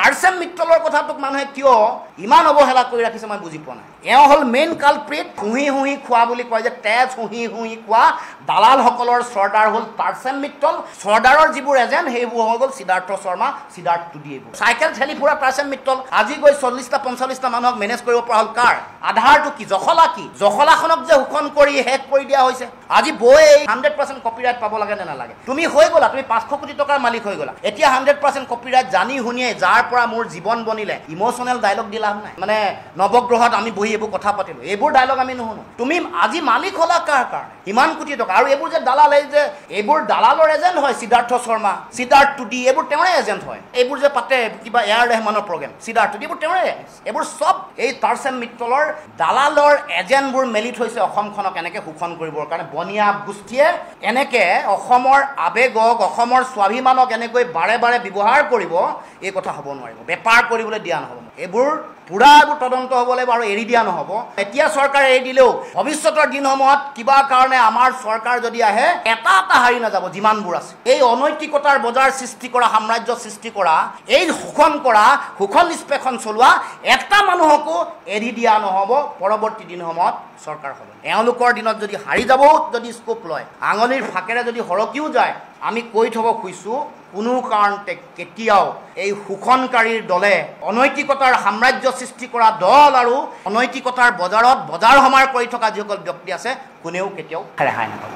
টাৰ্চেম মিত্তলৰ কথাটোক মানুহে কিয় ইমান অৱহেলা কৰি ৰাখিছে মই বুজি পোৱা নাই। এওঁ হ'ল মেইন কালপ্ৰিট। হুহি হুহি খোৱা বুলি কয় যে তেজ হুহি হুহি খোৱা দালালসকলৰ চৰ্দাৰ হ'ল টাৰ্চেম মিত্তল। চৰ্দাৰৰ যিবোৰ এজেণ্ট সেইবোৰ হৈ গ'ল সিদ্ধাৰ্থ শৰ্মা, সিদ্ধাৰ্থ টুডি। এইবোৰ চাইকেল ঠেলি ফুৰা টাৰ্চেম মিত্তল। আজি গৈ 40টা 45টা মানুহক মেনেজ কৰিব পৰা হ'ল কাৰ? আধাৰটো কি? জখলা কি? জখলাখনক যে শোষণ কৰি শেষ কৰি দিয়া হৈছে। আজি বৈ 100% কপিৰাইট পাব লাগে নে নালাগে? তুমি হৈ গ'লা, তুমি 500 কোটি টকাৰ মালিক হৈ গ'লা। এতিয়া 100% কপিৰাইট জানি শুনিয়ে যাৰ পৰা মোৰ জীৱন বনিলে, ইমোচনেল ডায়লগ দি লাভ নাই। মানে নৱগ্ৰহত আমি বহি এইবোৰ কথা পাতিলো, এইবোৰ ডায়লগ আমি নুশুনো। তুমি আজি মালিক হ'লা কাৰ কাৰণে? ইমান কোটি টকা। আৰু এইবোৰ যে দালাল, এই যে এইবোৰ দালালৰ এজেণ্ট হয় সিদ্ধাৰ্থ শৰ্মা, সিদ্ধাৰ্থ টুডি, এইবোৰ তেওঁৰে এজেণ্ট হয়। এইবোৰ যে পাতে কিবা এয়াৰ ৰেহমানৰ প্ৰগ্ৰেম, সিদ্ধাৰ্থ টুডি, এইবোৰ তেওঁৰে। এইবোৰ চব এই টাৰ্চেম মিত্তলৰ দালালৰ এজেণ্টবোৰ মেলি থৈছে অসমখনক এনেকে শোষণ কৰিবৰ কাৰণে। বনিয়া গোষ্ঠীয়ে এনেকে অসমৰ আৱেগক, অসমৰ স্বাভিমানক এনেকৈ বাৰে বাৰে ব্যৱহাৰ কৰিব, এই কথা হ'ব নোৱাৰিব। বেপাৰ কৰিবলৈ দিয়া নহ'ব। এইবোৰ পুৰা এইবোৰ তদন্ত হ'ব লাগিব আৰু এৰি দিয়া নহ'ব। এতিয়া চৰকাৰে এৰি দিলেও ভৱিষ্যতৰ দিনসমূহত কিবা কাৰণে আমাৰ চৰকাৰ যদি আহে, এটা হাৰি নাযাব যিমানবোৰ আছে। এই অনৈতিকতাৰ বজাৰ সৃষ্টি কৰা, সাম্ৰাজ্য সৃষ্টি কৰা, এই শোষণ কৰা, শোষণ নিষ্পেষণ চলোৱা এটা মানুহকো এৰি দিয়া নহ'ব পৰৱৰ্তী দিনসমূহত চৰকাৰ হ'ব। এওঁলোকৰ দিনত যদি হাৰি যাবও যদি স্কোপ লয়, আঙুলিৰ ফাকেৰে যদি সৰকিও যায়, আমি কৈ থ'ব খুজিছোঁ, কোনো কাৰণতে কেতিয়াও এই শোষণকাৰীৰ দলে, অনৈতিকতাৰ সাম্ৰাজ্য সৃষ্টি কৰা দল আৰু অনৈতিকতাৰ বজাৰত বজাৰ সমাৰ কৰি থকা যিসকল ব্যক্তি আছে, কোনেও কেতিয়াও ৰেহাই নাপাব।